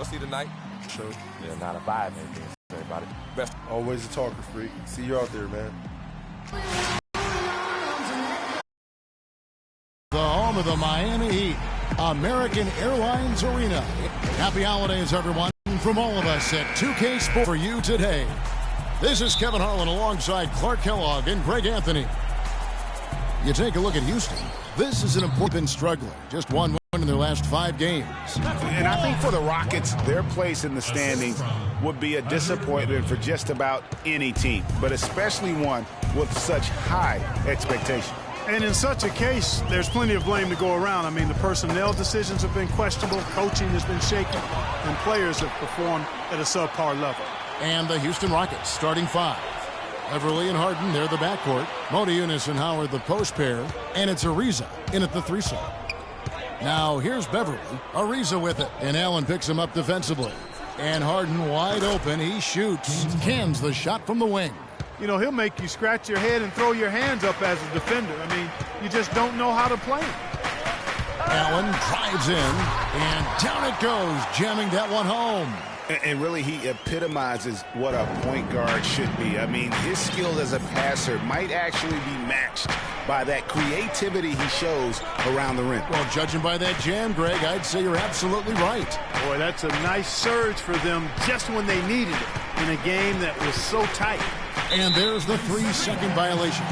You'll see tonight. Sure. Yeah, not a vibe, anything to say about it. Best. Always a talker, freak. See you out there, man. The home of the Miami Heat, American Airlines Arena. Happy holidays, everyone, from all of us at 2K Sports for you today. This is Kevin Harlan alongside Clark Kellogg and Greg Anthony. You take a look at Houston. This is an important struggling. Just one win in their last 5 games. And I think for the Rockets, their place in the standings would be a disappointment for just about any team, but especially one with such high expectations. And in such a case, there's plenty of blame to go around. I mean, the personnel decisions have been questionable, coaching has been shaky, and players have performed at a subpar level. And the Houston Rockets starting 5. Beverly and Harden, they're the backcourt. Modiunas and Howard, the post pair. And it's Ariza in at the 3-slot. Now, here's Beverly. Ariza with it. And Allen picks him up defensively. And Harden wide open. He shoots. Cans the shot from the wing. You know, he'll make you scratch your head and throw your hands up as a defender. I mean, you just don't know how to play him. Allen drives in. And down it goes, jamming that one home. And really, he epitomizes what a point guard should be. I mean, his skills as a passer might actually be matched by that creativity he shows around the rim. Well, judging by that jam, Greg, I'd say you're absolutely right. Boy, that's a nice surge for them just when they needed it in a game that was so tight. And there's the 3-second violation.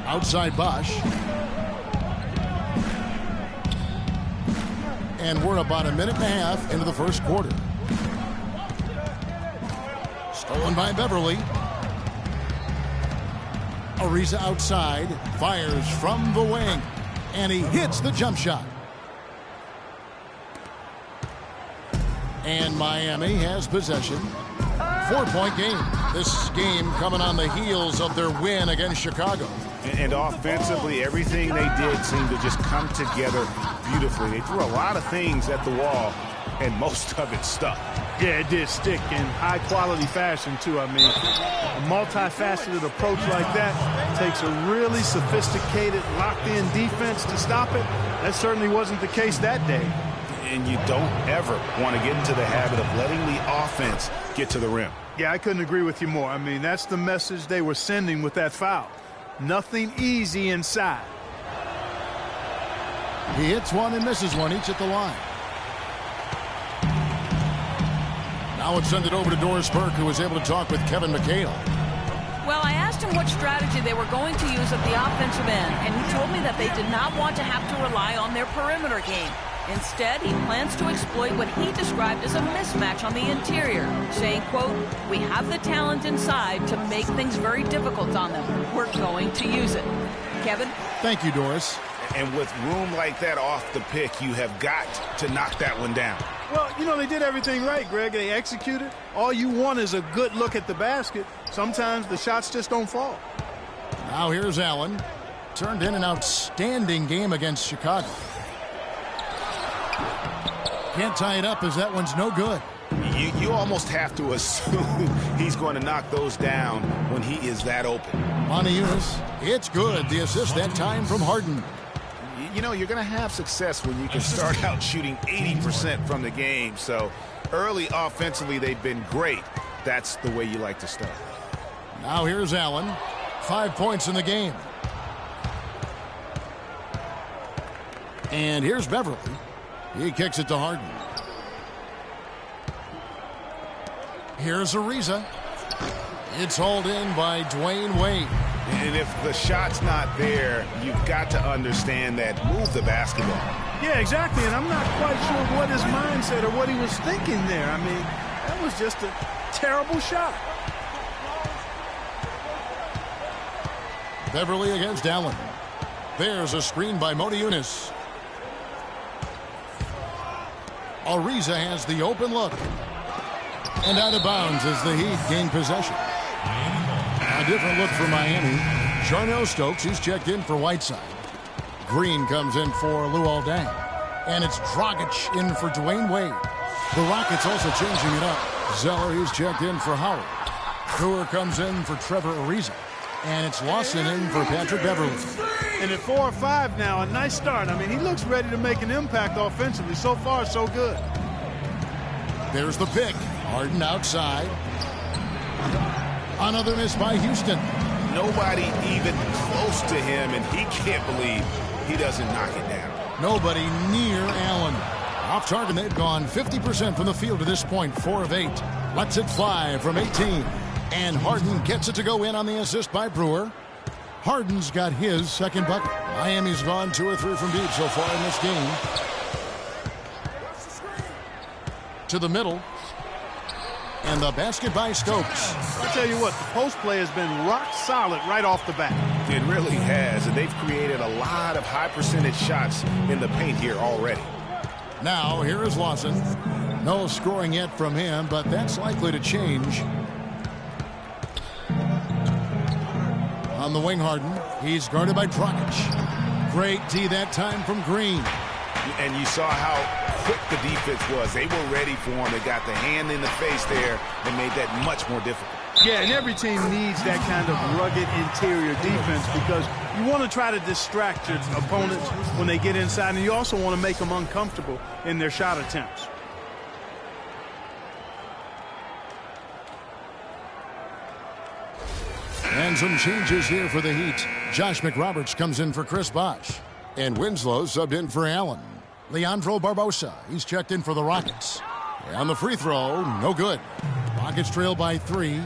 Outside Bosch. And we're about a minute and a half into the first quarter. Stolen by Beverly. Ariza outside. Fires from the wing. And he hits the jump shot. And Miami has possession. 4-point game. This game coming on the heels of their win against Chicago. And offensively, everything they did seemed to just come together beautifully. They threw a lot of things at the wall, and most of it stuck. Yeah, it did stick in high-quality fashion, too. I mean, a multifaceted approach like that takes a really sophisticated, locked-in defense to stop it. That certainly wasn't the case that day. And you don't ever want to get into the habit of letting the offense get to the rim. Yeah, I couldn't agree with you more. I mean, that's the message they were sending with that foul. Nothing easy inside. He hits one and misses one, each at the line. Now let's send it over to Doris Burke, who was able to talk with Kevin McHale. Well, I asked him what strategy they were going to use at the offensive end, and he told me that they did not want to have to rely on their perimeter game. Instead, he plans to exploit what he described as a mismatch on the interior, saying, quote, "We have the talent inside to make things very difficult on them. We're going to use it." Kevin? Thank you, Doris. And with room like that off the pick, you have got to knock that one down. Well, you know, they did everything right, Greg. They executed. All you want is a good look at the basket. Sometimes the shots just don't fall. Now here's Allen. Turned in an outstanding game against Chicago. Can't tie it up as that one's no good. You almost have to assume he's going to knock those down when he is that open. Modiunas, it's good. The assist that time from Harden. You know, you're going to have success when you can start out shooting 80% from the game. So early offensively, they've been great. That's the way you like to start. Now here's Allen. 5 points in the game. And here's Beverly. He kicks it to Harden. Here's Ariza. It's hauled in by Dwayne Wade. And if the shot's not there, you've got to understand that. Move the basketball. Yeah, exactly. And I'm not quite sure what his mindset or what he was thinking there. I mean, that was just a terrible shot. Beverly against Allen. There's a screen by Modiunas. Ariza has the open look. And out of bounds as the Heat gain possession. A different look for Miami. Jarnell Stokes, he's checked in for Whiteside. Green comes in for Luol Deng. And it's Dragic in for Dwayne Wade. The Rockets also changing it up. Zeller, he's checked in for Howard. Brewer comes in for Trevor Ariza. And it's Lawson in for Patrick Beverly. And at 4-5 now, a nice start. I mean, he looks ready to make an impact offensively. So far, so good. There's the pick. Harden outside. Another miss by Houston. Nobody even close to him, and he can't believe he doesn't knock it down. Nobody near Allen. Off target, they've gone 50% from the field to this point, 4 of 8. Lets it fly from 18. And Harden gets it to go in on the assist by Brewer. Harden's got his second bucket. Miami's gone 2 or 3 from deep so far in this game. To the middle. And the basket by Stokes. I'll tell you what, the post play has been rock solid right off the bat. It really has, and they've created a lot of high percentage shots in the paint here already. Now, here is Lawson. No scoring yet from him, but that's likely to change. On the wing, Harden. He's guarded by Dragic. Great D that time from Green. And you saw how quick the defense was. They were ready for him. They got the hand in the face there and made that much more difficult. Yeah, and every team needs that kind of rugged interior defense because you want to try to distract your opponents when they get inside, and you also want to make them uncomfortable in their shot attempts. And some changes here for the Heat. Josh McRoberts comes in for Chris Bosh. And Winslow subbed in for Allen. Leandro Barbosa, he's checked in for the Rockets. And the free throw, no good. Rockets trail by 3.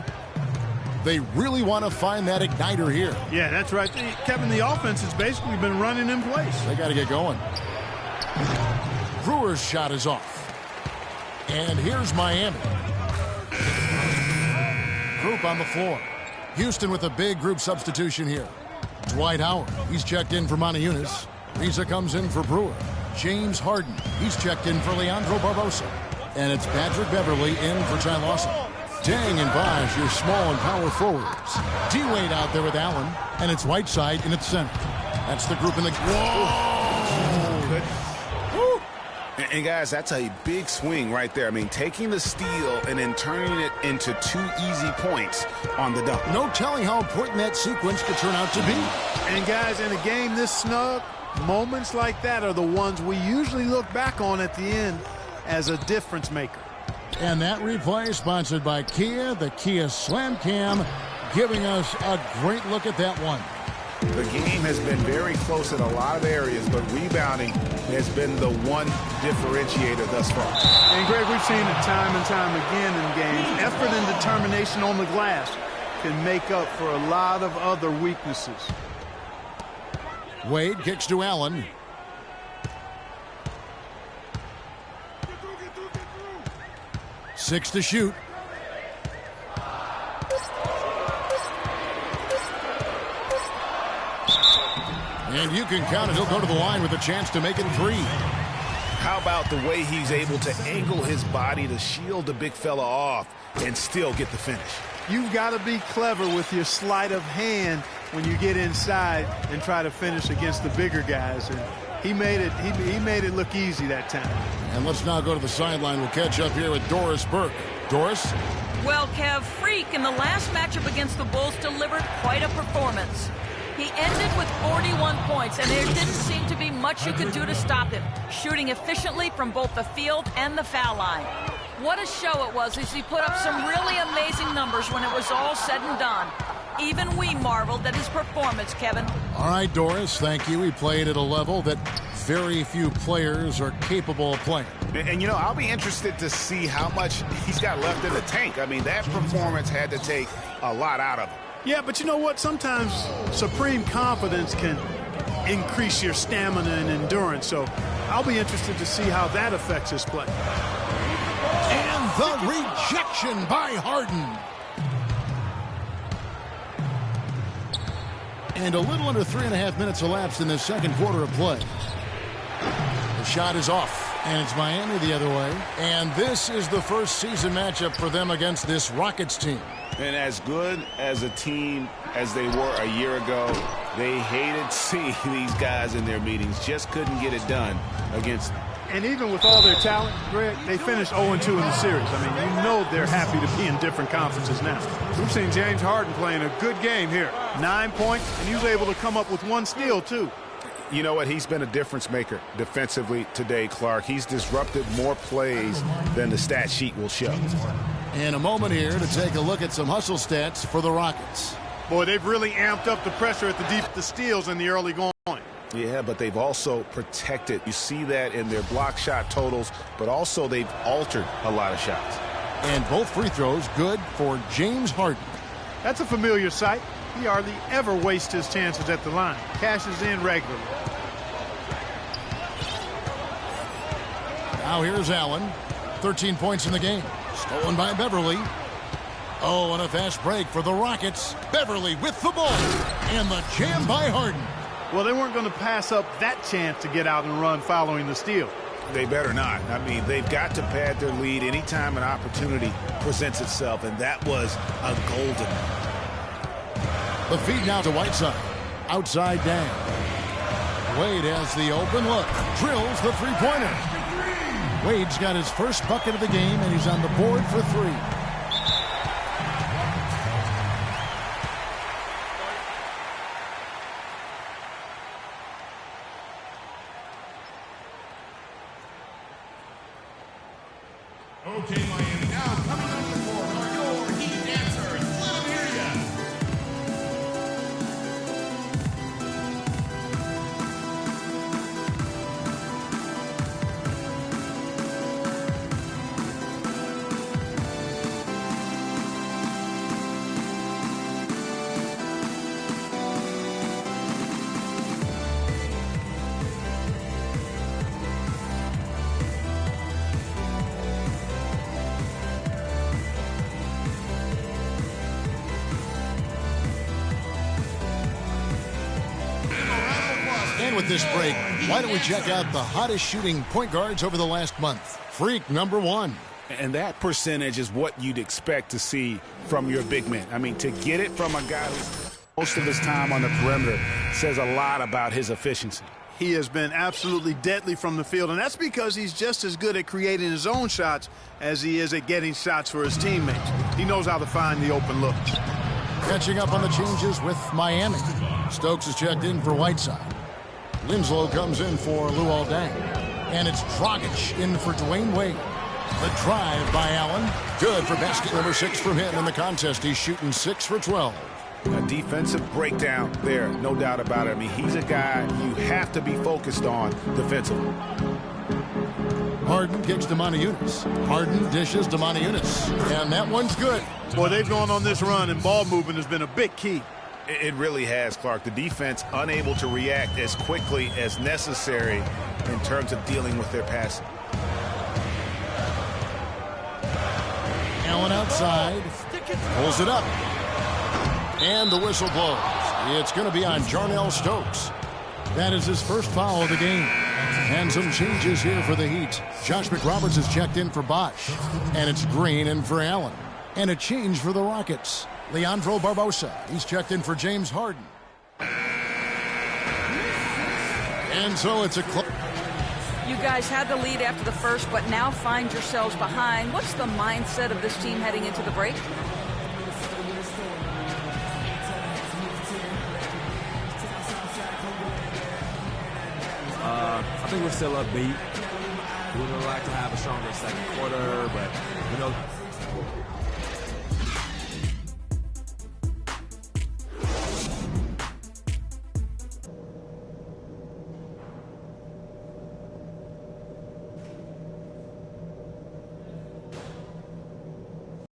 They really want to find that igniter here. Yeah, that's right. Kevin, the offense has basically been running in place. They got to get going. Brewer's shot is off. And here's Miami. Group on the floor. Houston with a big group substitution here. Dwight Howard, he's checked in for Montejunas. Riza comes in for Brewer. James Harden, he's checked in for Leandro Barbosa. And it's Patrick Beverly in for Ty Lawson. Dang and Bosh, your small and power forwards. D-Wade out there with Allen. And it's Whiteside in its center. That's the group in the... Whoa! Good. Woo. And guys, that's a big swing right there. I mean, taking the steal and then turning it into 2 easy points on the dunk. No telling how important that sequence could turn out to be. And guys, in a game this snug, moments like that are the ones we usually look back on at the end as a difference maker. And that replay sponsored by Kia, the Kia Slam Cam, giving us a great look at that one. The game has been very close in a lot of areas, but rebounding has been the one differentiator thus far. And Greg, we've seen it time and time again in games. Effort and determination on the glass can make up for a lot of other weaknesses. Wade kicks to Allen. Six to shoot. And you can count it. He'll go to the line with a chance to make it 3. How about the way he's able to angle his body to shield the big fella off and still get the finish? You've got to be clever with your sleight of hand when you get inside and try to finish against the bigger guys. And he made it look easy that time. And let's now go to the sideline. We'll catch up here with Doris Burke. Doris? Well, Kev, Freak in the last matchup against the Bulls delivered quite a performance. He ended with 41 points, and there didn't seem to be much you could do to stop him, shooting efficiently from both the field and the foul line. What a show it was as he put up some really amazing numbers when it was all said and done. Even we marveled at his performance, Kevin. All right, Doris, thank you. He played at a level that very few players are capable of playing. And, you know, I'll be interested to see how much he's got left in the tank. I mean, that performance had to take a lot out of him. Yeah, but you know what? Sometimes supreme confidence can increase your stamina and endurance. So I'll be interested to see how that affects his play. And the rejection by Harden. And a little under 3.5 minutes elapsed in the second quarter of play. The shot is off, and it's Miami the other way. And this is the first season matchup for them against this Rockets team. And as good as a team as they were a year ago, they hated seeing these guys in their meetings. Just couldn't get it done against And even with all their talent, Greg, they finished 0-2 in the series. I mean, you know they're happy to be in different conferences now. We've seen James Harden playing a good game here. 9 points, and he was able to come up with 1 steal, too. You know what? He's been a difference maker defensively today, Clark. He's disrupted more plays than the stat sheet will show. In a moment here to take a look at some hustle stats for the Rockets. Boy, they've really amped up the pressure at the steals in the early going. Yeah, but they've also protected. You see that in their block shot totals, but also they've altered a lot of shots. And both free throws good for James Harden. That's a familiar sight. He hardly ever wastes his chances at the line. Cashes in regularly. Now here's Allen. 13 points in the game. Stolen by Beverly. Oh, and a fast break for the Rockets. Beverly with the ball. And the jam by Harden. Well, they weren't going to pass up that chance to get out and run following the steal. They better not. I mean, they've got to pad their lead anytime an opportunity presents itself, and that was a golden one. The feed now to Whiteside. Outside down. Wade has the open look. Drills the three-pointer. Wade's got his first bucket of the game, and he's on the board for 3. Okay, Miami, now coming on the court are your Heat dancers. Let them hear ya. And with this break, why don't we check out the hottest shooting point guards over the last month? Freak number 1. And that percentage is what you'd expect to see from your big men. I mean, to get it from a guy who's most of his time on the perimeter says a lot about his efficiency. He has been absolutely deadly from the field, and that's because he's just as good at creating his own shots as he is at getting shots for his teammates. He knows how to find the open looks. Catching up on the changes with Miami. Stokes is checked in for Whiteside. Winslow comes in for Luol Deng. And it's Dragic in for Dwayne Wade. The drive by Allen. Good for basket number 6 from him in the contest. He's shooting 6 for 12. A defensive breakdown there, no doubt about it. I mean, he's a guy you have to be focused on defensively. Harden kicks to Moniunas. Harden dishes to Moniunas. And that one's good. Boy, they've gone on this run, and ball movement has been a big key. It really has, Clark. The defense unable to react as quickly as necessary in terms of dealing with their passing. Allen outside. Pulls it up. And the whistle blows. It's going to be on Jarnell Stokes. That is his first foul of the game. And some changes here for the Heat. Josh McRoberts is checked in for Bosch. And it's Green in for Allen. And a change for the Rockets. Leandro Barbosa. He's checked in for James Harden. And so it's a close. You guys had the lead after the first, but now find yourselves behind. What's the mindset of this team heading into the break? I think we're still upbeat. We would like to have a stronger second quarter, but you know.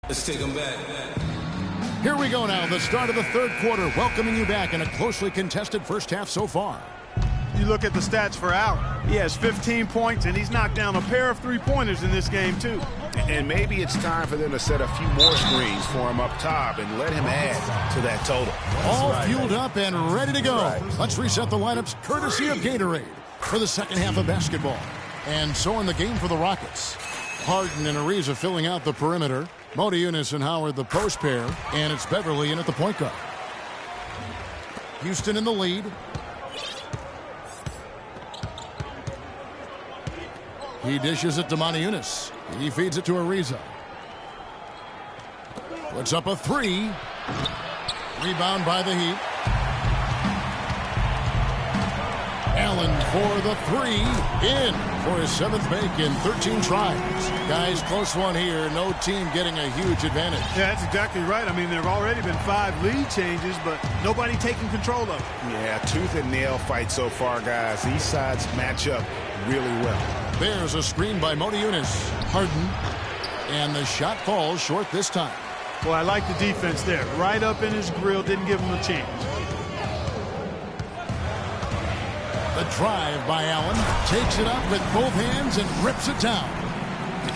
Let's take them back. Here we go now, the start of the third quarter, welcoming you back in a closely contested first half so far. You look at the stats for Allen. He has 15 points, and he's knocked down a pair of three-pointers in this game, too. And maybe it's time for them to set a few more screens for him up top and let him add to that total. All fueled up and ready to go. Let's reset the lineups courtesy of Gatorade for the second half of basketball. And so in the game for the Rockets. Harden and Ariza filling out the perimeter. Moniunas and Howard the post pair. And it's Beverly in at the point guard. Houston in the lead. He dishes it to Moniunas. He feeds it to Ariza. Puts up a three. Rebound by the Heat. Allen for the three. In for his 7th make in 13 tries. Guys, close one here. No team getting a huge advantage. Yeah, that's exactly right. I mean, there have already been 5 lead changes, but nobody taking control of it. Yeah, tooth and nail fight so far, guys. These sides match up really well. There's a screen by Moniunas. Harden. And the shot falls short this time. Well, I like the defense there. Right up in his grill, didn't give him a chance. The drive by Allen. Takes it up with both hands and rips it down.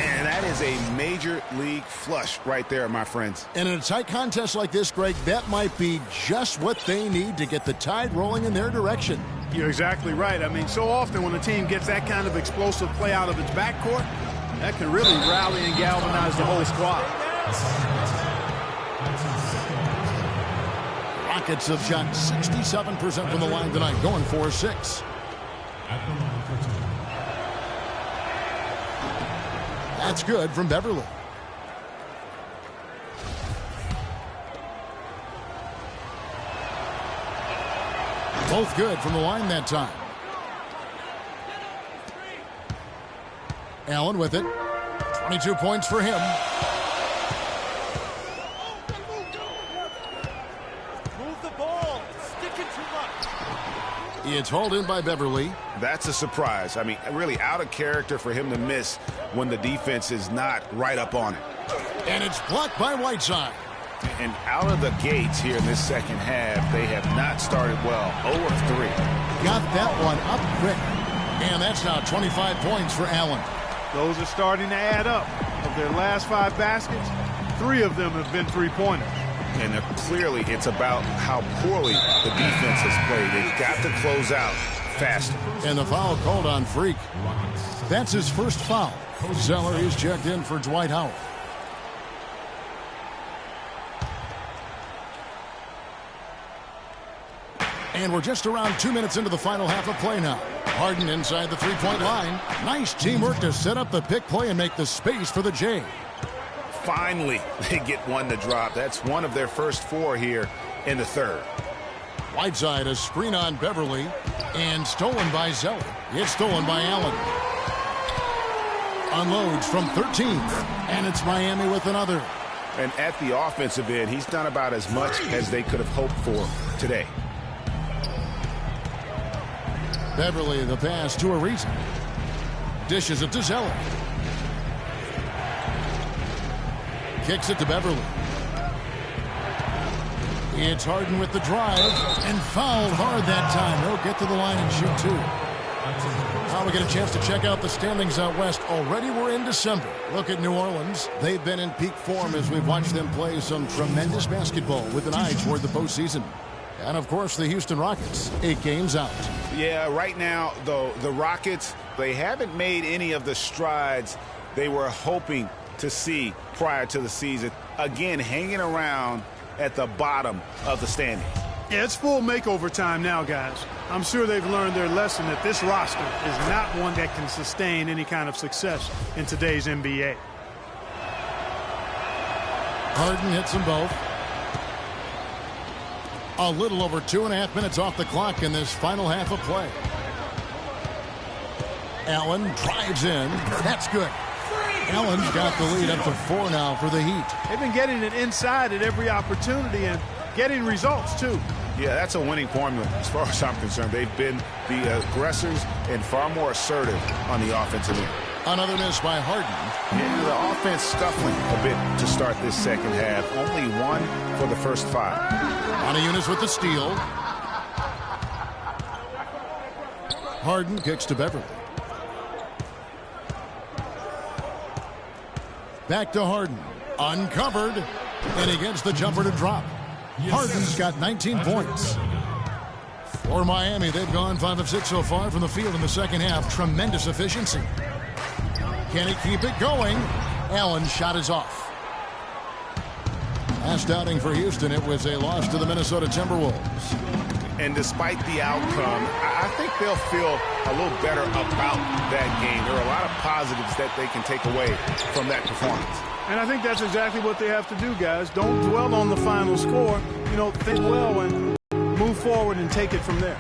And that is a major league flush right there, my friends. And in a tight contest like this, Greg, that might be just what they need to get the tide rolling in their direction. You're exactly right. I mean, so often when a team gets that kind of explosive play out of its backcourt, that can really rally and galvanize the whole squad. Rockets have shot 67% from the line tonight, going 4-6. That's good from Beverly. Both good from the line that time. Allen with it. 22 points for him. It's hauled in by Beverly. That's a surprise. I mean, really out of character for him to miss when the defense is not right up on it. And it's blocked by Whiteside. And out of the gates here in this second half, they have not started well. 0 of 3. Got that one up quick. And that's now 25 points for Allen. Those are starting to add up. Of their last 5 baskets, 3 of them have been three-pointers. And clearly it's about how poorly the defense has played. They've got to close out faster. And the foul called on Freak. That's his first foul. Zeller is checked in for Dwight Howard. And we're just around 2 minutes into the final half of play now. Harden inside the three-point line. Nice teamwork to set up the pick play and make the space for the J. Finally, they get one to drop. That's one of their first 4 here in the third. Whiteside, a screen on Beverly, and stolen by Zeller. It's stolen by Allen. Unloads from 13, and it's Miami with another. And at the offensive end, he's done about as much as they could have hoped for today. Beverly, the pass to Ariza. Dishes it to Zeller. Kicks it to Beverly. It's Harden with the drive and fouled hard that time. He'll get to the line and shoot 2. Now we get a chance to check out the standings out west. Already we're in December. Look at New Orleans. They've been in peak form as we've watched them play some tremendous basketball with an eye toward the postseason. And, of course, the Houston Rockets, 8 games out. Yeah, right now, though, the Rockets, they haven't made any of the strides they were hoping to see prior to the season. Again, hanging around at the bottom of the standings. Yeah, it's full makeover time now, guys. I'm sure they've learned their lesson that this roster is not one that can sustain any kind of success in today's NBA. Harden hits them both. A little over 2.5 minutes off the clock in this final half of play. Allen drives in. That's good. Allen's got the lead up to 4 now for the Heat. They've been getting it inside at every opportunity and getting results, too. Yeah, that's a winning formula as far as I'm concerned. They've been the aggressors and far more assertive on the offensive end. Another miss by Harden. And the offense scuffling a bit to start this second half. Only 1 for the first 5. Moniunas with the steal. Harden kicks to Beverly. Back to Harden. Uncovered. And he gets the jumper to drop. Harden's got 19 points. For Miami, they've gone 5 of 6 so far from the field in the second half. Tremendous efficiency. Can he keep it going? Allen's shot is off. Last outing for Houston, it was a loss to the Minnesota Timberwolves. And despite the outcome, I think they'll feel a little better about that game. There are a lot of positives that they can take away from that performance. And I think that's exactly what they have to do, guys. Don't dwell on the final score. You know, think well and move forward and take it from there.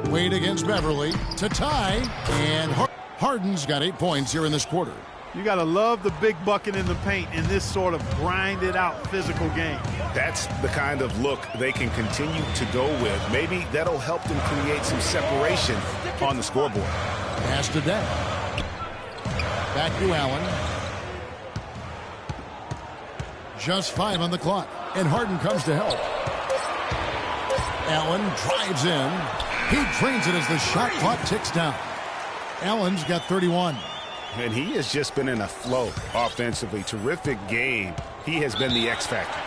Wade against Beverly to tie, and Harden's got 8 points here in this quarter. You got to love the big bucket in the paint in this sort of grinded-out physical game. That's the kind of look they can continue to go with. Maybe that'll help them create some separation on the scoreboard. Pass to Dent. Back to Allen. Just 5 on the clock, and Harden comes to help. Allen drives in. He drains it as the shot clock ticks down. Allen's got 31. And he has just been in a flow offensively. Terrific game. He has been the X factor.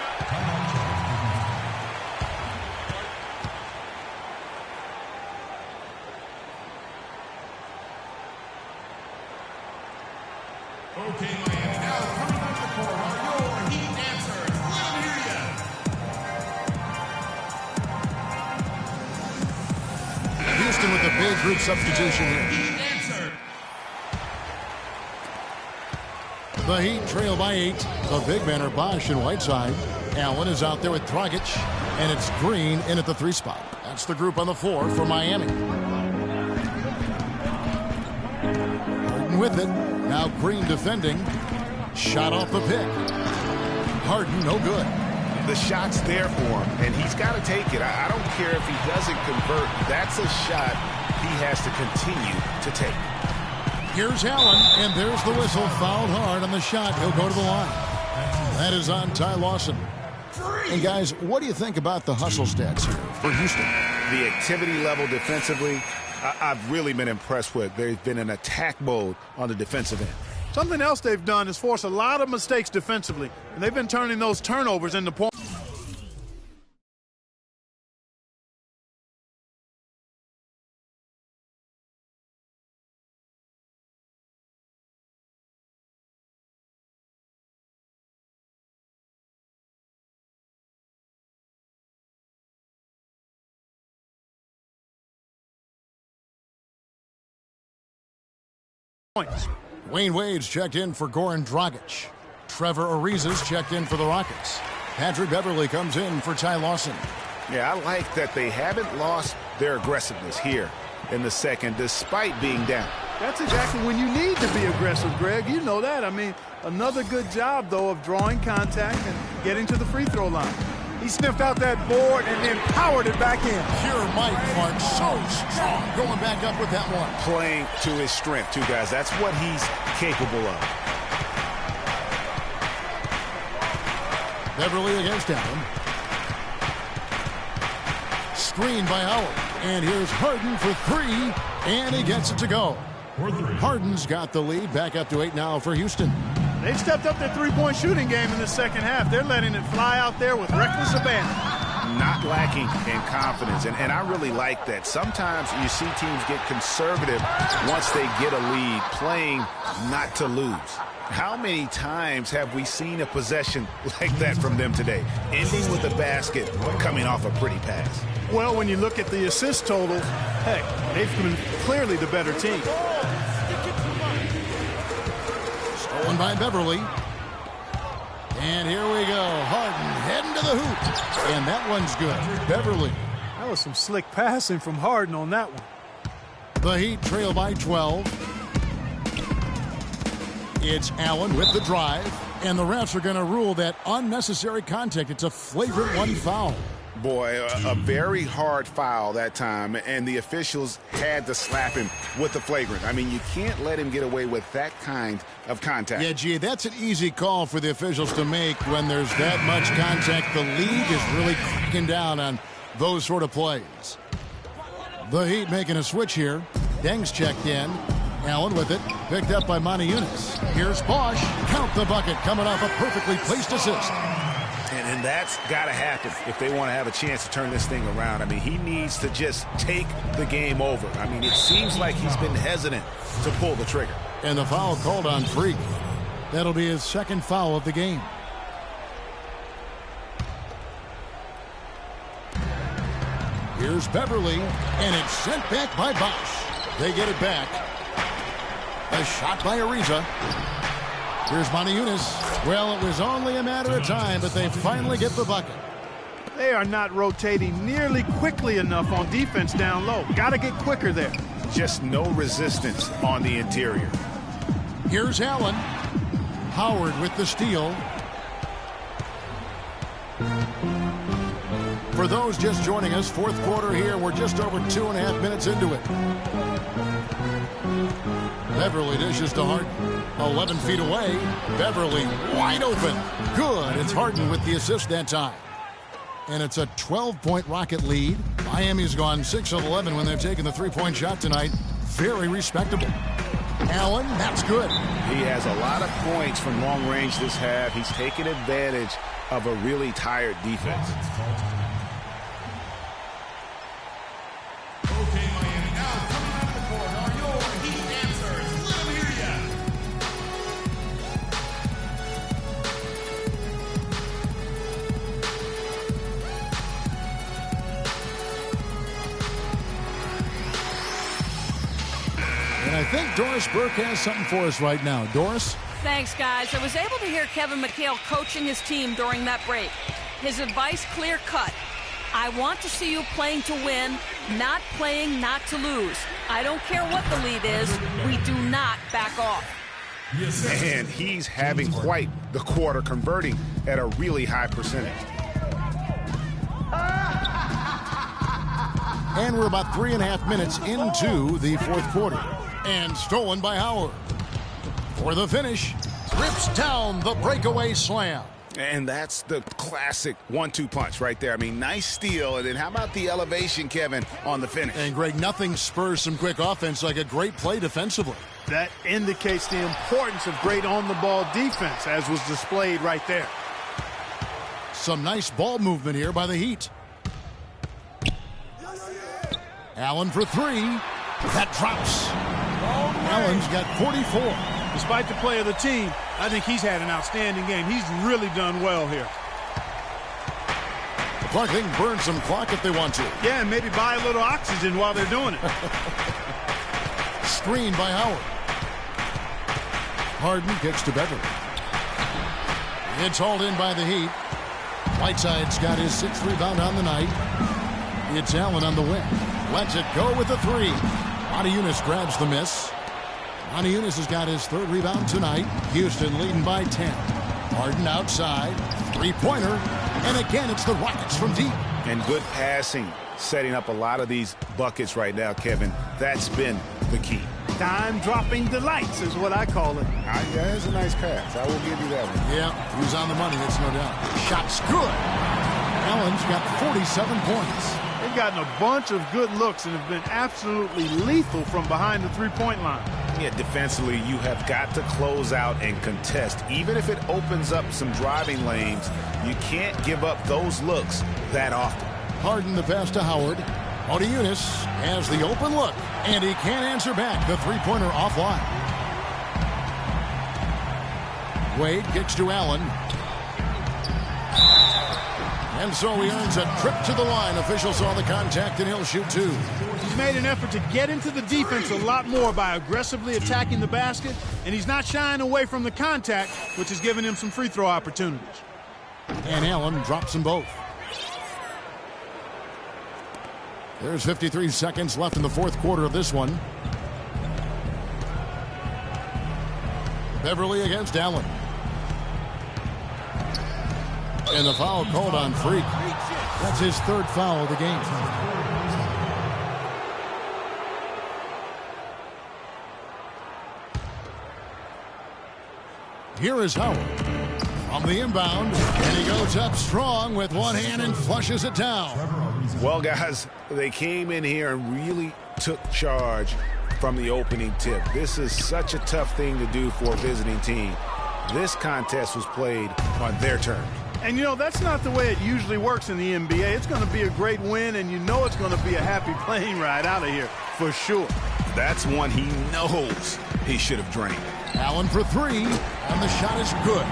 Okay, Miami, now coming on the court are your Heat dancers. Let them hear ya. Houston with a big group substitution here. Heat dancer. The Heat trail by 8. The big men are Bosch and Whiteside. Allen is out there with Dragic, and it's Green in at the 3 spot. That's the group on the floor for Miami. Harden with it. Now Green defending. Shot off the pick. Harden, no good. The shot's there for him, and he's got to take it. I don't care if he doesn't convert. That's a shot he has to continue to take. Here's Allen, and there's the whistle. Fouled hard on the shot. He'll go to the line. That is on Ty Lawson. And guys, what do you think about the hustle stats here for Houston? The activity level defensively, I've really been impressed with. They've been in attack mode on the defensive end. Something else they've done is force a lot of mistakes defensively, and they've been turning those turnovers into points. Wayne Wade's checked in for Goran Dragic. Trevor Ariza's checked in for the Rockets. Patrick Beverly comes in for Ty Lawson. Yeah, I like that they haven't lost their aggressiveness here in the second, despite being down. That's exactly when you need to be aggressive, Greg. You know that. I mean, another good job, though, of drawing contact and getting to the free throw line. He sniffed out that board and then powered it back in. Pure Mike Clark, so strong, going back up with that one. Playing to his strength, too, guys. That's what he's capable of. Beverly against Allen. Screen by Howard. And here's Harden for 3, and he gets it to go. Harden's got the lead, back up to 8 now for Houston. They've stepped up their three-point shooting game in the second half. They're letting it fly out there with reckless abandon. Not lacking in confidence, and I really like that. Sometimes you see teams get conservative once they get a lead, playing not to lose. How many times have we seen a possession like that from them today, ending with a basket coming off a pretty pass? Well, when you look at the assist total, heck, they've been clearly the better team. Stolen by Beverly. And here we go. Harden heading to the hoop. And that one's good. Beverly. That was some slick passing from Harden on that one. The Heat trail by 12. It's Allen with the drive. And the refs are going to rule that unnecessary contact. It's a flagrant 1 foul. Boy, a very hard foul that time, and the officials had to slap him with the flagrant. I mean, you can't let him get away with that kind of contact. Yeah, gee, that's an easy call for the officials to make when there's that much contact. The league is really cracking down on those sort of plays. The Heat making a switch here. Deng's checked in. Allen with it, picked up by Monty Eunice. Here's Bosch. Count the bucket, coming off a perfectly placed assist. And that's got to happen if they want to have a chance to turn this thing around. I mean, he needs to just take the game over. I mean, it seems like he's been hesitant to pull the trigger. And the foul called on Freak. That'll be his second foul of the game. Here's Beverly, and it's sent back by Bosch. They get it back. A shot by Ariza. Here's Moniunas. Well, it was only a matter of time, but they finally get the bucket. They are not rotating nearly quickly enough on defense down low. Got to get quicker there. Just no resistance on the interior. Here's Allen. Howard with the steal. For those just joining us, fourth quarter here. We're just over 2.5 minutes into it. Beverly dishes to Harden. 11 feet away. Beverly wide open. Good. It's Harden with the assist that time. And it's a 12-point Rocket lead. Miami's gone 6 of 11 when they've taken the three-point shot tonight. Very respectable. Allen, that's good. He has a lot of points from long range this half. He's taken advantage of a really tired defense. Okay, Miami, now coming out of the court are your Heat answers. Let them hear ya. And I think Doris Burke has something for us right now. Doris? Thanks, guys. I was able to hear Kevin McHale coaching his team during that break. His advice clear-cut. I want to see you playing to win, not playing not to lose. I don't care what the lead is. We do not back off. And he's having quite the quarter, converting at a really high percentage. And we're about 3.5 minutes into the fourth quarter. And stolen by Howard. For the finish, rips down the breakaway slam. And that's the classic 1-2 punch right there. I mean, nice steal. And then how about the elevation, Kevin, on the finish? And, Greg, nothing spurs some quick offense like a great play defensively. That indicates the importance of great on-the-ball defense, as was displayed right there. Some nice ball movement here by the Heat. Allen for three. That drops. Allen's got 44. Despite the play of the team, I think he's had an outstanding game. He's really done well here. The Clark, they can burn some clock if they want to. Yeah, and maybe buy a little oxygen while they're doing it. Screen by Howard. Harden kicks to Beverly. It's hauled in by the Heat. Whiteside's got his 6th rebound on the night. It's Allen on the wing. Lets it go with the three. Moniunas grabs the miss. Moniunas has got his 3rd rebound tonight. Houston leading by 10. Harden outside. Three-pointer. And again, it's the Rockets from deep. And good passing, setting up a lot of these buckets right now, Kevin. That's been the key. Dime-dropping delights is what I call it. Yeah, that's a nice pass. I will give you that one. Yeah, he was on the money, that's no doubt. Shot's good. Allen's got 47 points. They've gotten a bunch of good looks and have been absolutely lethal from behind the three-point line. Yeah, defensively, you have got to close out and contest. Even if it opens up some driving lanes, you can't give up those looks that often. Harden the pass to Howard. Moniunas has the open look, and he can't answer back. The three-pointer offline. Wade kicks to Allen. And so he earns a trip to the line. Officials saw the contact, and he'll shoot two. He's made an effort to get into the defense a lot more by aggressively attacking the basket, and he's not shying away from the contact, which has given him some free throw opportunities. And Allen drops them both. There's 53 seconds left in the fourth quarter of this one. Beverly against Allen. And the foul called on Freak. That's his 3rd foul of the game. Here is Howard on the inbound, and he goes up strong with one hand and flushes it down. Well, guys, they came in here and really took charge from the opening tip. This is such a tough thing to do for a visiting team. This contest was played on their terms. And, you know, that's not the way it usually works in the NBA. It's going to be a great win, and you know it's going to be a happy plane ride out of here, for sure. That's one he knows he should have drained. Allen for three, and the shot is good.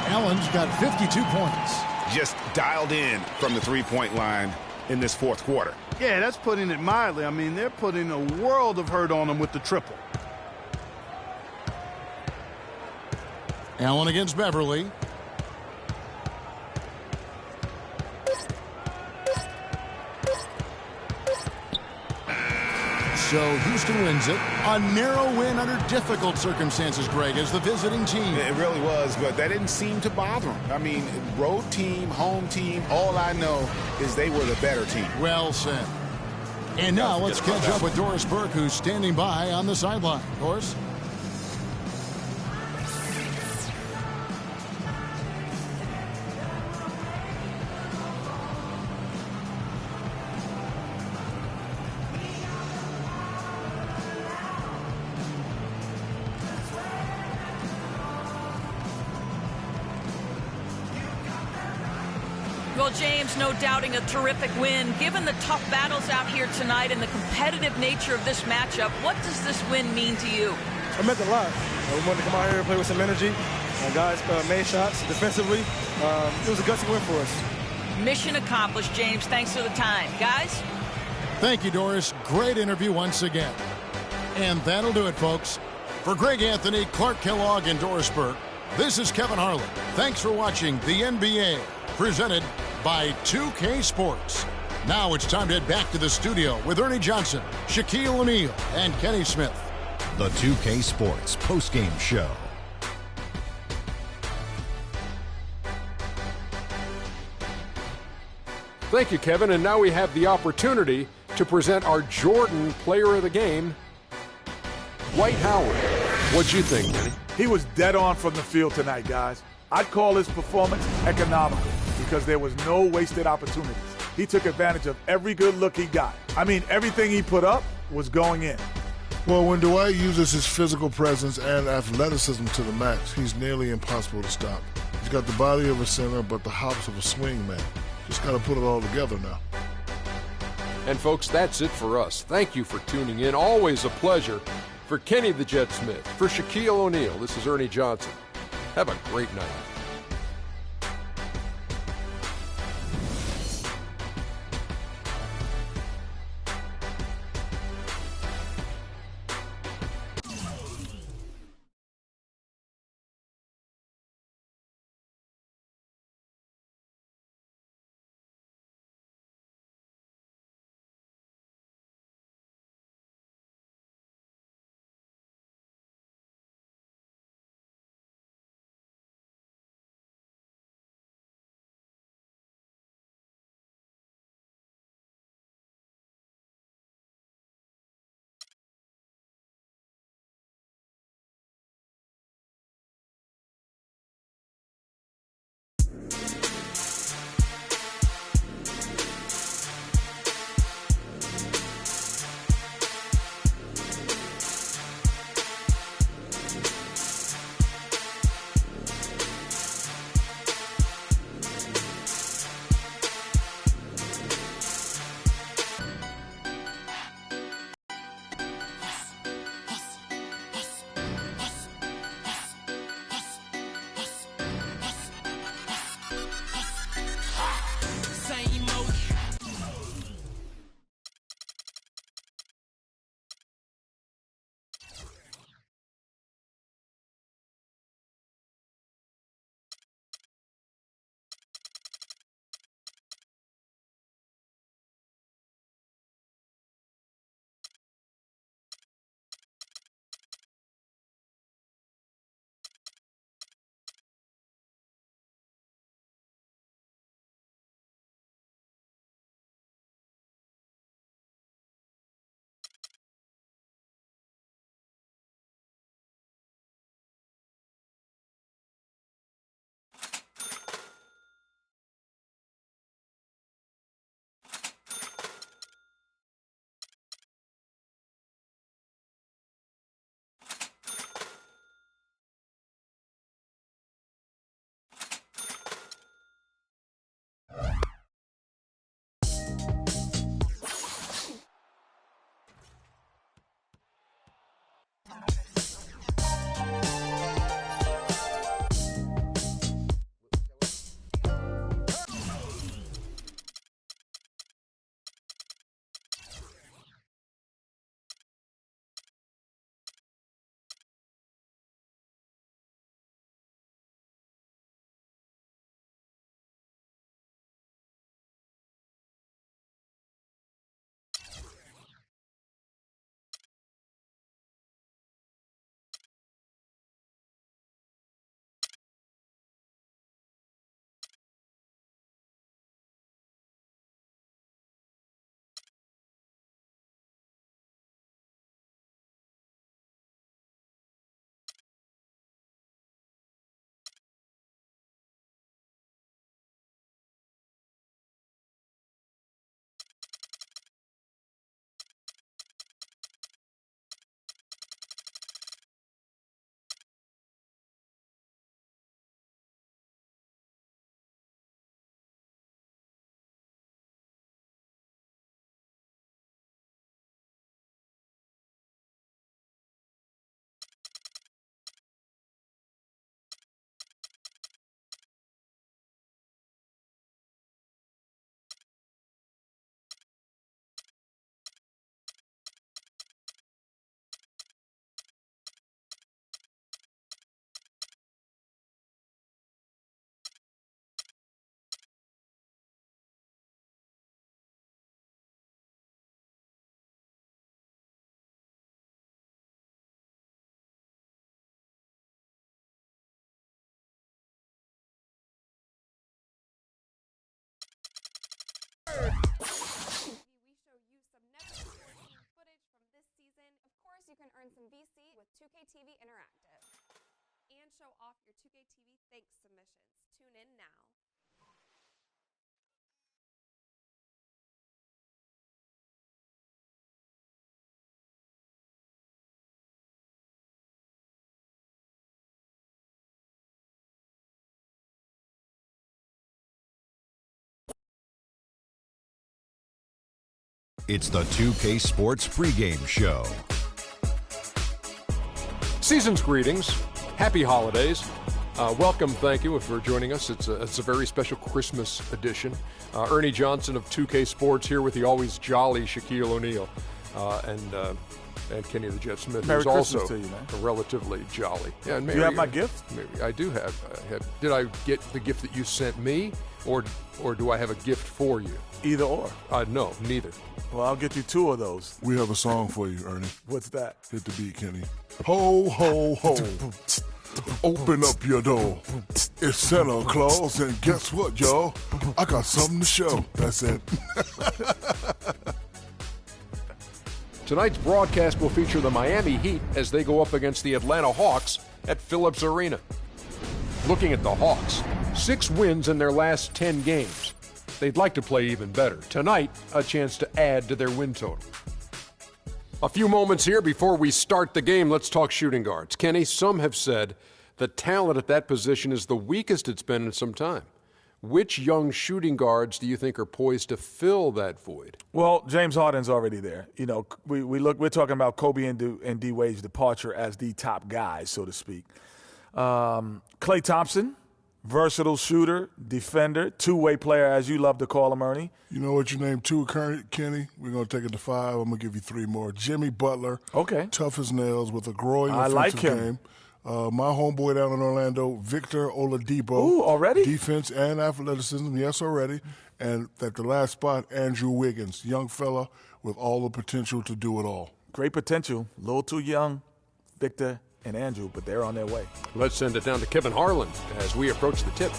Allen's got 52 points. Just dialed in from the three-point line. in this fourth quarter. Yeah, that's putting it mildly. I mean, they're putting a world of hurt on them with the triple. Allen against Beverly. So Houston wins it. A narrow win under difficult circumstances, Greg, as the visiting team. It really was, but that didn't seem to bother them. I mean, road team, home team, all I know is they were the better team. Well said. And now let's catch up with Doris Burke, who's standing by on the sideline. Doris? Well, James, no doubting a terrific win. Given the tough battles out here tonight and the competitive nature of this matchup, what does this win mean to you? It meant a lot. We wanted to come out here and play with some energy. Guys made shots defensively. It was a gutsy win for us. Mission accomplished, James. Thanks for the time. Guys? Thank you, Doris. Great interview once again. And that'll do it, folks. For Greg Anthony, Clark Kellogg, and Doris Burke, this is Kevin Harlan. Thanks for watching the NBA, presented by 2K Sports. Now it's time to head back to the studio with Ernie Johnson, Shaquille O'Neal, and Kenny Smith. The 2K Sports postgame show. Thank you, Kevin. And now we have the opportunity to present our Jordan Player of the Game, Dwight Howard. What'd you think, Kenny? He was dead on from the field tonight, guys. I'd call his performance economical because there was no wasted opportunities. He took advantage of every good look he got. I mean, everything he put up was going in. Well, when Dwight uses his physical presence and athleticism to the max, he's nearly impossible to stop. He's got the body of a center, but the hops of a swing man. Just got to put it all together now. And folks, that's it for us. Thank you for tuning in. Always a pleasure. For Kenny the Jet Smith, for Shaquille O'Neal, this is Ernie Johnson. Have a great night. earn some VC with 2K TV Interactive. And show off your 2K TV thanks submissions. Tune in now. It's the 2K Sports pregame show. Season's greetings. Happy holidays. Welcome, thank you for joining us. It's a very special Christmas edition. Ernie Johnson of 2K Sports here with the always jolly Shaquille O'Neal and Kenny the Jet Smith, Merry who's Christmas also to you, man. Relatively jolly. Yeah, and Do you have my gift? Maybe I do have. Did I get the gift that you sent me, or do I have a gift for you? Either or. No, neither. Well, I'll get you two of those. We have a song for you, Ernie. What's that? Hit the beat, Kenny. Ho, ho, ho. Open up your door. It's Santa Claus, and guess what, y'all? I got something to show. That's it. Tonight's broadcast will feature the Miami Heat as they go up against the Atlanta Hawks at Phillips Arena. Looking at the Hawks, 6 wins in their last 10 games. They'd like to play even better. Tonight, a chance to add to their win total. A few moments here before we start the game, let's talk shooting guards. Kenny, some have said the talent at that position is the weakest it's been in some time. Which young shooting guards do you think are poised to fill that void? Well, James Harden's already there. You know, we're talking about Kobe and D Wade's departure as the top guys, so to speak. Klay Thompson, versatile shooter, defender, two-way player, as you love to call him, Ernie. You know what you named 2, Kenny? We're going to take it to 5. I'm going to give you 3 more. Jimmy Butler. Okay. Tough as nails with a growing I offensive like him. game. My homeboy down in Orlando, Victor Oladipo. Ooh, already? Defense and athleticism, yes, already. And at the last spot, Andrew Wiggins, young fella with all the potential to do it all. Great potential. A little too young, Victor and Andrew, but they're on their way. Let's send it down to Kevin Harlan as we approach the tip.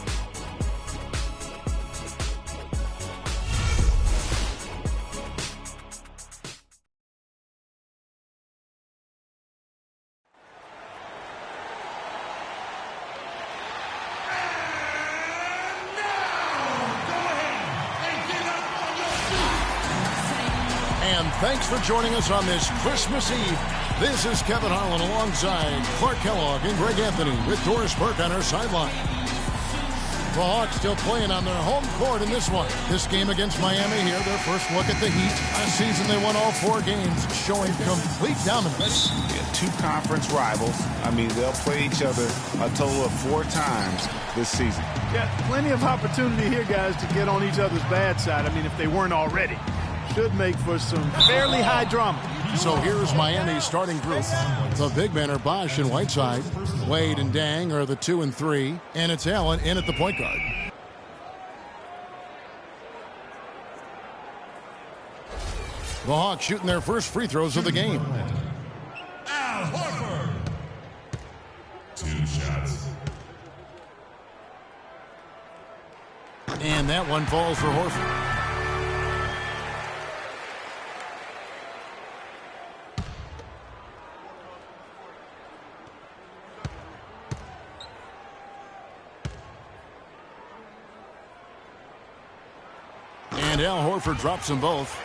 And thanks for joining us on this Christmas Eve. This is Kevin Harlan alongside Clark Kellogg and Greg Anthony with Doris Burke on our sideline. The Hawks still playing on their home court in this one. This game against Miami here, their first look at the Heat. Last season they won all 4 games, showing complete dominance. Yeah, 2 conference rivals. I mean, they'll play each other a total of 4 times this season. Yeah, plenty of opportunity here, guys, to get on each other's bad side. I mean, if they weren't already. Should make for some fairly high drama. So here's Miami's starting group. The big men are Bosh and Whiteside. Wade and Dang are the 2 and 3. And it's Allen in at the point guard. The Hawks shooting their first free throws of the game. Al Horford. 2 shots. And that one falls for Horford. And Al Horford drops them both.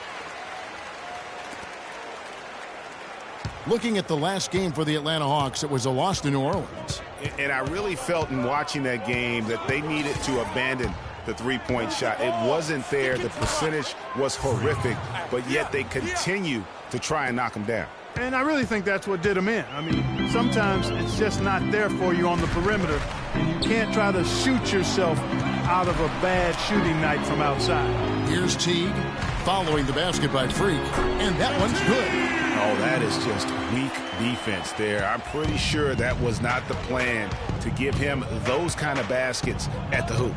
Looking at the last game for the Atlanta Hawks, it was a loss to New Orleans. And I really felt in watching that game that they needed to abandon the three-point shot. It wasn't there. The percentage was horrific, but yet they continue to try and knock them down. And I really think that's what did them in. I mean, sometimes it's just not there for you on the perimeter, and you can't try to shoot yourself out of a bad shooting night from outside. Here's Teague following the basket by Freak, and that one's good. Oh, that is just weak defense there. I'm pretty sure that was not the plan to give him those kind of baskets at the hoop.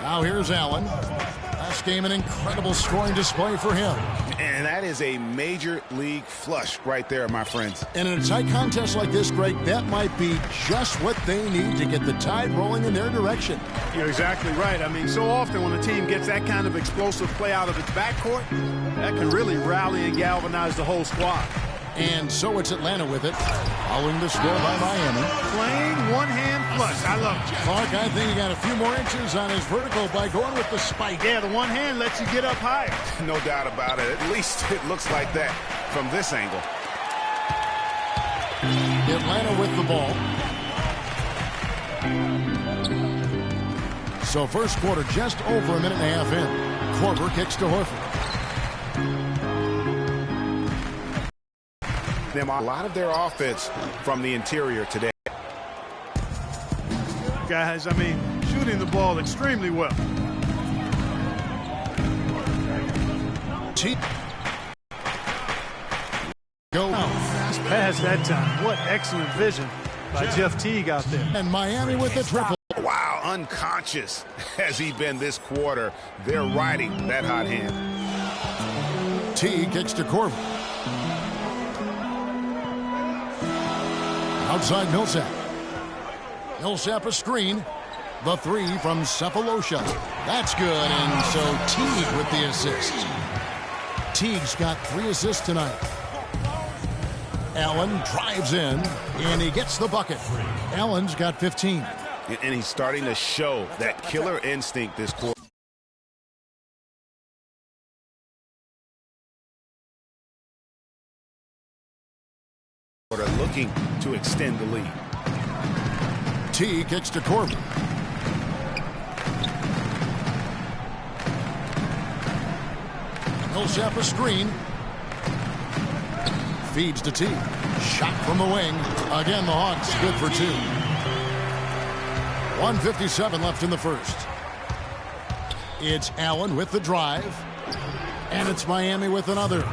Now here's Allen. Last game, an incredible scoring display for him. And that is a major league flush right there, my friends. And in a tight contest like this, Greg, that might be just what they need to get the tide rolling in their direction. You're exactly right. I mean, so often when a team gets that kind of explosive play out of its backcourt, that can really rally and galvanize the whole squad. And so it's Atlanta with it, following the score by Miami. Plain one-hand flush. I love it. Clark, I think he got a few more inches on his vertical by going with the spike. Yeah, the one hand lets you get up higher. No doubt about it. At least it looks like that from this angle. Atlanta with the ball. So first quarter just over a minute and a half in. Korver kicks to Horford. Them a lot of their offense from the interior today. Guys, I mean, shooting the ball extremely well. Go past that time. What excellent vision by Jeff Teague out there. And Miami with the triple. Wow, unconscious has he been this quarter. They're riding that hot hand. Teague kicks to Korver. Outside Millsap. Millsap a screen. The three from Cephalosha. That's good, and so Teague with the assist. Teague's got 3 assists tonight. Allen drives in, and he gets the bucket. Allen's got 15. And he's starting to show that killer instinct this quarter. Looking to extend the lead. T kicks to Korver. Millsap a screen. Feeds to T. Shot from the wing. Again, the Hawks good for 2. 1:57 left in the first. It's Allen with the drive. And it's Miami with another.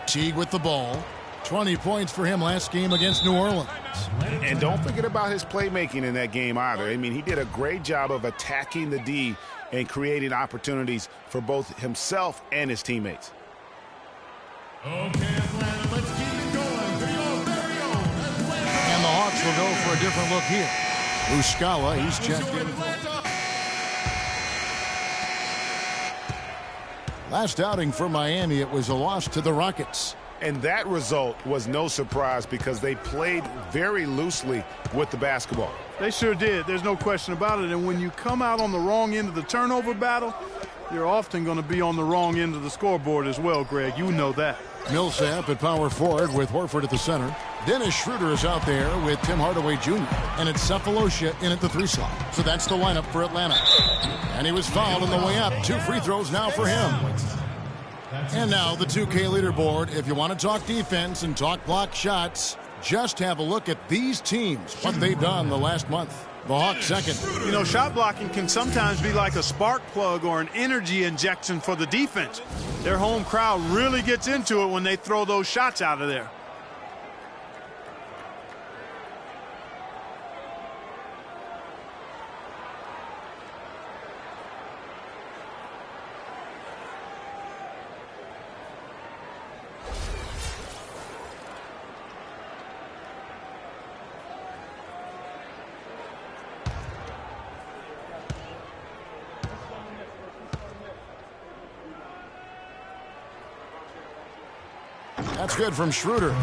Teague with the ball. 20 points for him last game against New Orleans. And don't forget about his playmaking in that game either. I mean, he did a great job of attacking the D and creating opportunities for both himself and his teammates. Okay, Atlanta, let's keep it going to your very own Atlanta. And the Hawks will go for a different look here. Muscala, he's checked in. Last outing for Miami, it was a loss to the Rockets. And that result was no surprise because they played very loosely with the basketball. They sure did. There's no question about it. And when you come out on the wrong end of the turnover battle, you're often going to be on the wrong end of the scoreboard as well, Greg. You know that. Millsap at power forward with Horford at the center. Dennis Schroeder is out there with Tim Hardaway Jr. And it's Cephalosha in at the 3 slot. So that's the lineup for Atlanta. And he was fouled on the way up. 2 free throws now for him. And now the 2K leaderboard. If you want to talk defense and talk block shots, just have a look at these teams, what they've done the last month. The Hawks second. You know, shot blocking can sometimes be like a spark plug or an energy injection for the defense. Their home crowd really gets into it when they throw those shots out of there. That's good from Schroeder.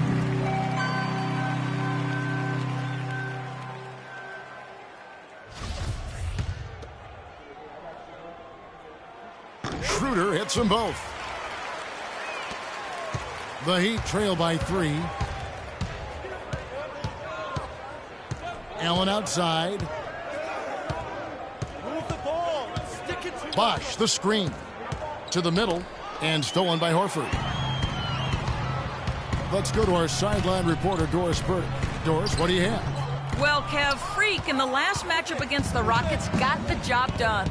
Schroeder hits them both. The Heat trail by 3. Allen outside. Bosch the screen to the middle and stolen by Horford. Let's go to our sideline reporter, Doris Burke. Doris, what do you have? Well, Kev, Freak in the last matchup against the Rockets got the job done.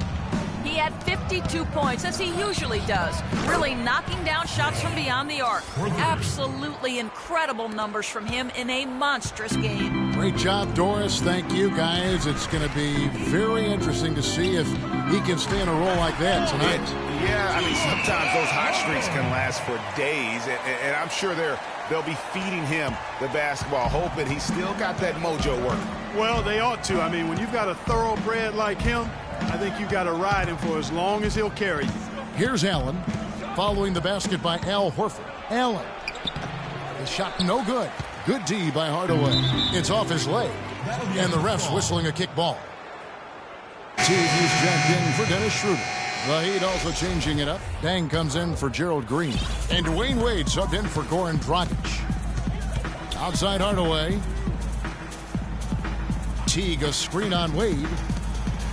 He had 52 points, as he usually does, really knocking down shots from beyond the arc. Absolutely incredible numbers from him in a monstrous game. Great job, Doris. Thank you, guys. It's going to be very interesting to see if he can stay in a role like that tonight. Yeah, I mean, sometimes those hot streaks can last for days, and I'm sure they'll be feeding him the basketball, hoping he's still got that mojo working. Well, they ought to. I mean, when you've got a thoroughbred like him, I think you've got to ride him for as long as he'll carry you. Here's Allen. following the basket by Al Horford. Allen. The shot no good. Good D by Hardaway. It's off his leg. And the ref's whistling a kick ball. Teague is jacked in for Dennis Schroeder. The Heat also changing it up. Dang comes in for Gerald Green. And Dwayne Wade subbed in for Goran Dragic. Outside Hardaway. Teague a screen on Wade.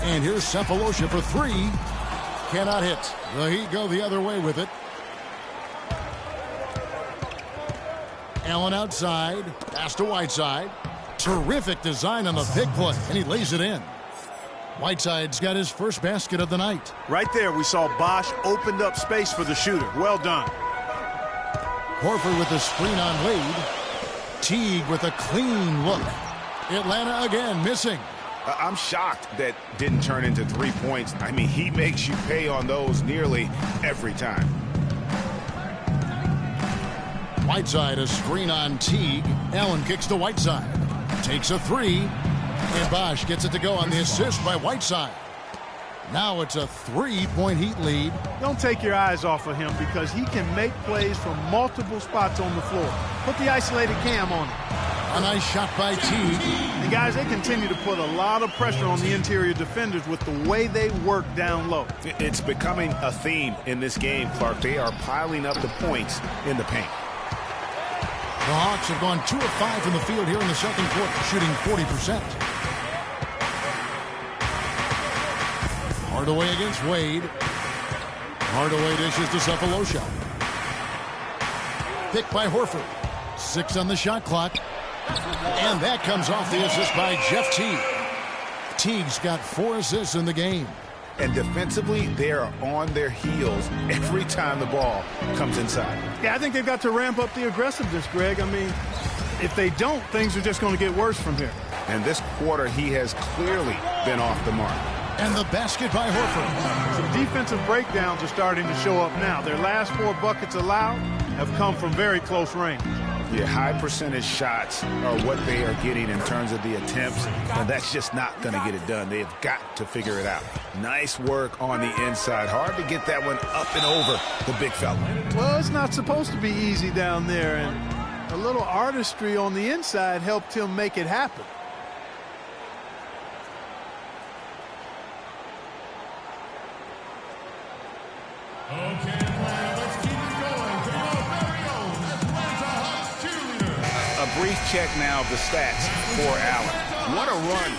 And here's Cephalosha for three. Cannot hit. The Heat go the other way with it. Allen outside. Pass to Whiteside. Terrific design on the pick play. And he lays it in. Whiteside's got his first basket of the night. Right there, we saw Bosh opened up space for the shooter. Well done. Horford with the screen on Wade. Teague with a clean look. Atlanta again missing. I'm shocked that didn't turn into 3 points. I mean, he makes you pay on those nearly every time. Whiteside a screen on Teague. Allen kicks to Whiteside. Takes a three. And Bosh gets it to go on the assist by Whiteside. Now it's a 3-point Heat lead. Don't take your eyes off of him because he can make plays from multiple spots on the floor. Put the isolated cam on him. A nice shot by Teague. And guys, they continue to put a lot of pressure on the interior defenders with the way they work down low. It's becoming a theme in this game, Clark. They are piling up the points in the paint. The Hawks have gone 2 of 5 from the field here in the second quarter, shooting 40%. Hardaway against Wade. Hardaway dishes to Cephalosha. Picked by Horford. 6 on the shot clock. And that comes off the assist by Jeff Teague. Teague's got 4 assists in the game. And defensively, they are on their heels every time the ball comes inside. Yeah, I think they've got to ramp up the aggressiveness, Greg. I mean, if they don't, things are just going to get worse from here. And this quarter, he has clearly been off the mark. And the basket by Horford. Some defensive breakdowns are starting to show up now. Their last 4 buckets allowed have come from very close range. Yeah, high percentage shots are what they are getting in terms of the attempts, and that's just not going to get it done. They have got to figure it out. Nice work on the inside. Hard to get that one up and over the big fella. Well, it's not supposed to be easy down there, and a little artistry on the inside helped him make it happen. Okay, Atlanta, let's keep it going to your very own Atlanta Hawks cheerleader. A brief check now of the stats for Allen. What a run.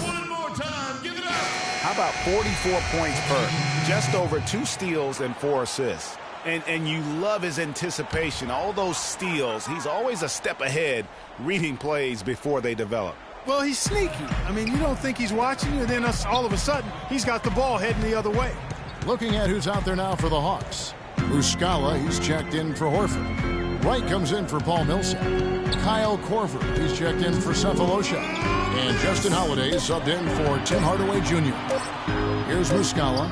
One more time, give it up. How about 44 points per? Just over 2 steals and 4 assists. And you love his anticipation. All those steals, he's always a step ahead, reading plays before they develop. Well, he's sneaky. I mean, you don't think he's watching you, and then all of a sudden, he's got the ball heading the other way. Looking at who's out there now for the Hawks. Muscala, he's checked in for Horford. Wright comes in for Paul Millsap. Kyle Korver, he's checked in for Cephalosha. And Justin Holiday subbed in for Tim Hardaway Jr. Here's Muscala,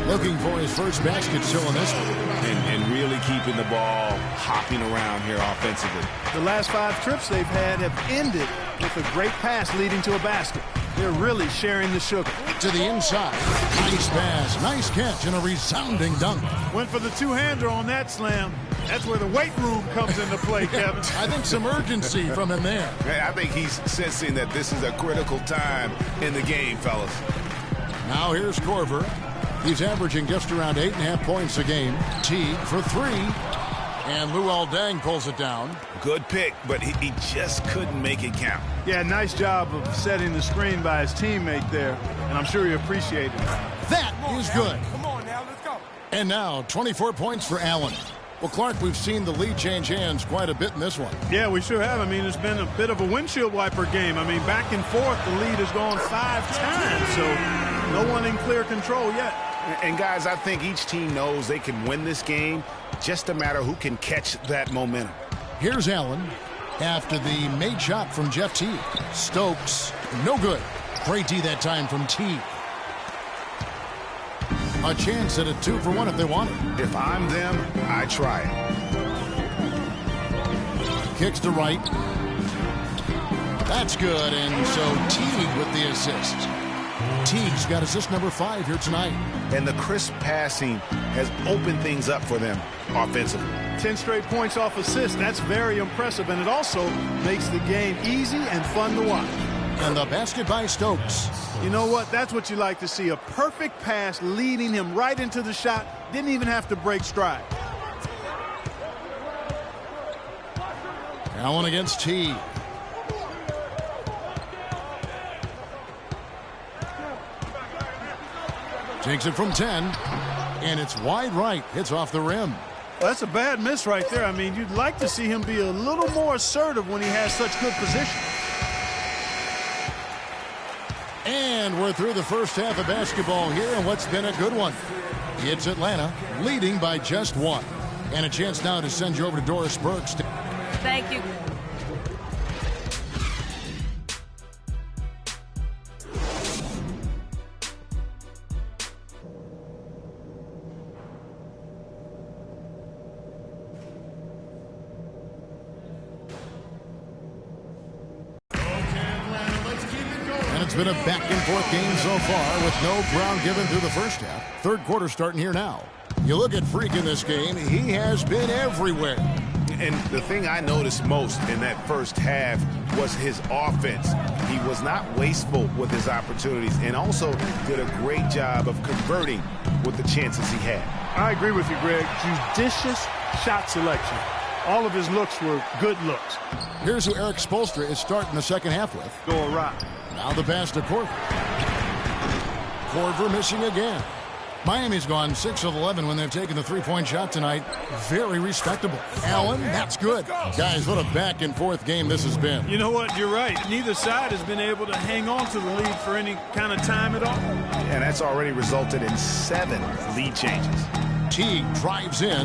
looking for his first basket still in this one. And really keeping the ball hopping around here offensively. The last 5 trips they've had have ended with a great pass leading to a basket. They're really sharing the sugar. To the inside. Nice pass, nice catch, and a resounding dunk. Went for the two-hander on that slam. That's where the weight room comes into play, Kevin. I think some urgency from him there. I think he's sensing that this is a critical time in the game, fellas. Now here's Korver. He's averaging just around 8.5 points a game. Teague for 3. And Luol Deng pulls it down. Good pick, but he just couldn't make it count. Yeah, nice job of setting the screen by his teammate there, and I'm sure he appreciated it. That is good. Come on now, let's go. And now 24 points for Allen. Well, Clark, we've seen the lead change hands quite a bit in this one. Yeah, we sure have. I mean, it's been a bit of a windshield wiper game. I mean, back and forth, the lead has gone 5 times, so no one in clear control yet. And, guys, I think each team knows they can win this game. Just a matter who can catch that momentum. Here's Allen after the made shot from Jeff Teague. Stokes, no good. Great D that time from Teague. A chance at a 2-for-1 if they want it. If I'm them, I try it. Kicks to Wright. That's good, and so Teague with the assist. Teague's got assist number 5 here tonight. And the crisp passing has opened things up for them offensively. 10 straight points off assists. That's very impressive, and it also makes the game easy and fun to watch. And the basket by Stokes. You know what? That's what you like to see. A perfect pass leading him right into the shot. Didn't even have to break stride. Allen against Teague. Takes it from 10, and it's wide right. Hits off the rim. Well, that's a bad miss right there. I mean, you'd like to see him be a little more assertive when he has such good position. And we're through the first half of basketball here, and what's been a good one. It's Atlanta leading by just 1. And a chance now to send you over to Doris Burks. Thank you. It's been a back-and-forth game so far with no ground given through the first half. Third quarter starting here now. You look at Freak in this game, he has been everywhere. And the thing I noticed most in that first half was his offense. He was not wasteful with his opportunities and also did a great job of converting with the chances he had. I agree with you, Greg. Judicious shot selection. All of his looks were good looks. Here's who Eric Spoelstra is starting the second half with. Go awry. Now the pass to Korver. Korver missing again. Miami's gone 6 of 11 when they've taken the three-point shot tonight. Very respectable. Allen, that's good. Guys, what a back-and-forth game this has been. You know what? You're right. Neither side has been able to hang on to the lead for any kind of time at all. And that's already resulted in 7 lead changes. Teague drives in.